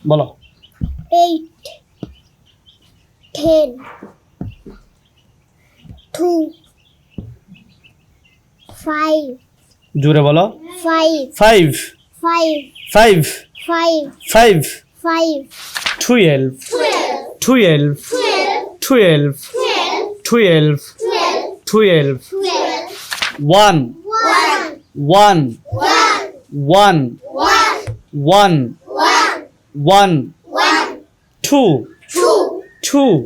বলো 8 10 2 5 জোরে বলো 5 5 5 5 5 5 5 12 12 12 12 12 1 1 1 1 1 2 2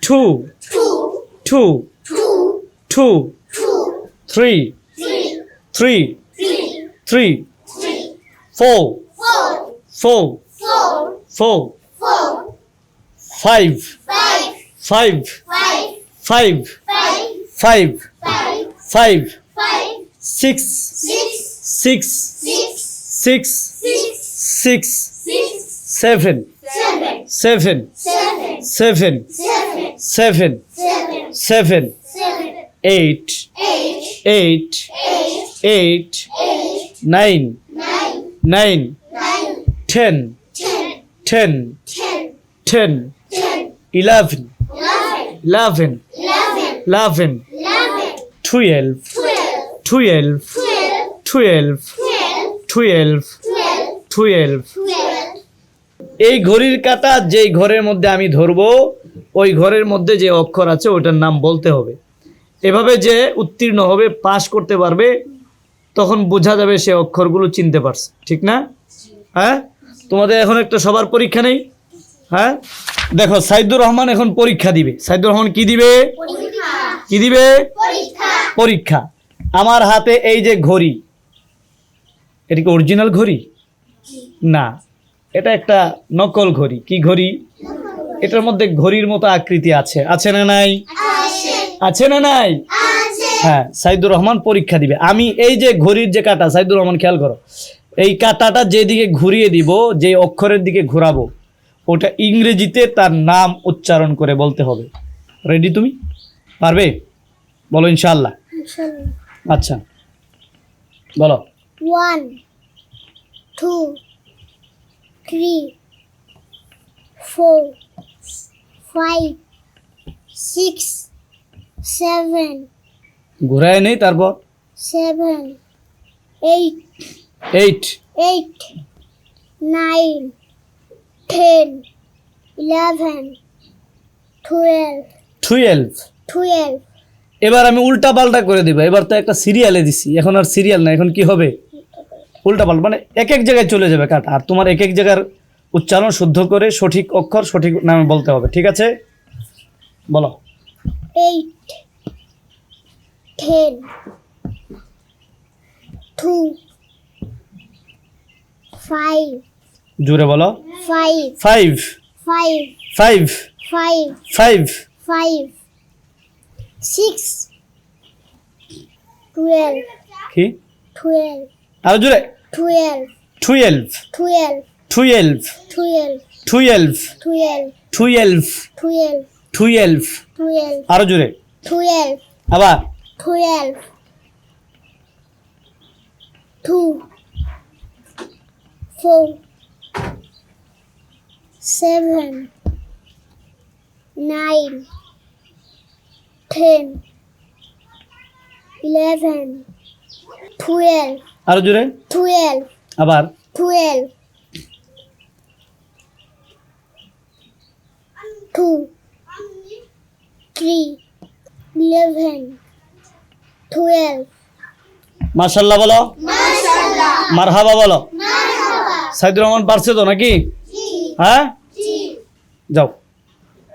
2 2 2 3 3 3 4 4 4 5 5 5 5 5 6 6 6 6 7 7 7 7 7 8 8 8 9 9 10 10 10 11 11 11 12 12 12 12 12 এই ঘড়ির কাঁটা যেই ঘরের মধ্যে আমি ধরবো ওই ঘরের মধ্যে যে অক্ষর আছে ওটার নাম বলতে হবে। এভাবে যে উত্তীর্ণ হবে, পাস করতে পারবে, তখন বোঝা যাবে সে অক্ষরগুলো চিনতে পারছে, ঠিক না? হ্যাঁ, তোমাদের এখন একটা সবার পরীক্ষা নেই? হ্যাঁ, দেখো সাইদুর রহমান এখন পরীক্ষা দিবে। সাইদুর রহমান কি দিবে? কি দিবে? পরীক্ষা। আমার হাতে এই যে ঘড়ি, এটা কি অরিজিনাল ঘড়ি? না, এটা একটা নকল ঘড়ি। কি ঘড়ি? এটার মধ্যে ঘড়ির মতো আকৃতি আছে, আছে না নাই? আছে না নাই? হ্যাঁ, সাইদুর রহমান পরীক্ষা দিবে। আমি এই যে ঘড়ির যে কাঁটা, সাইদুর রহমান খেয়াল করো, এই কাঁটাটা যেদিকে ঘুরিয়ে দিব, যে অক্ষরের দিকে ঘোরাবো, ওটা ইংরেজিতে তার নাম উচ্চারণ করে বলতে হবে। রেডি? তুমি পারবে? বলো ইনশাআল্লাহ। আচ্ছা বলো 1 2 3 4 5 6 7 ঘুরায় নেই, তারপর 7 8 8 8 9 10 11 12 12 12 এবার আমি উল্টা পাল্টা করে দিব। এবার তো একটা সিরিয়ালে দিছি, এখন আর সিরিয়াল না, এখন কি হবে? উল্টা পাল্টা, মানে এক এক জায়গায় চলে যাবে কাটা, আর তোমার এক এক জায়গার উচ্চারণ শুদ্ধ করে সঠিক অক্ষর সঠিক নামে বলতে হবে, ঠিক আছে? বলো 8 10 2 5 জোরে বলো 5 5 5 5 5 5 5 6 12 কি? 12 আরো জোরে 12 12 12 12 12 12 12 12 12 12 12 আরো জোরে 12 আবার 12 2 4 7 9 10 11 12 আরো জোরে 12 আবার 12 2 3 11 12 মাশাআল্লাহ বলো, মারহাবা বলো। সাইদুর রহমান পারছে তো নাকি? হ্যাঁ, যাও।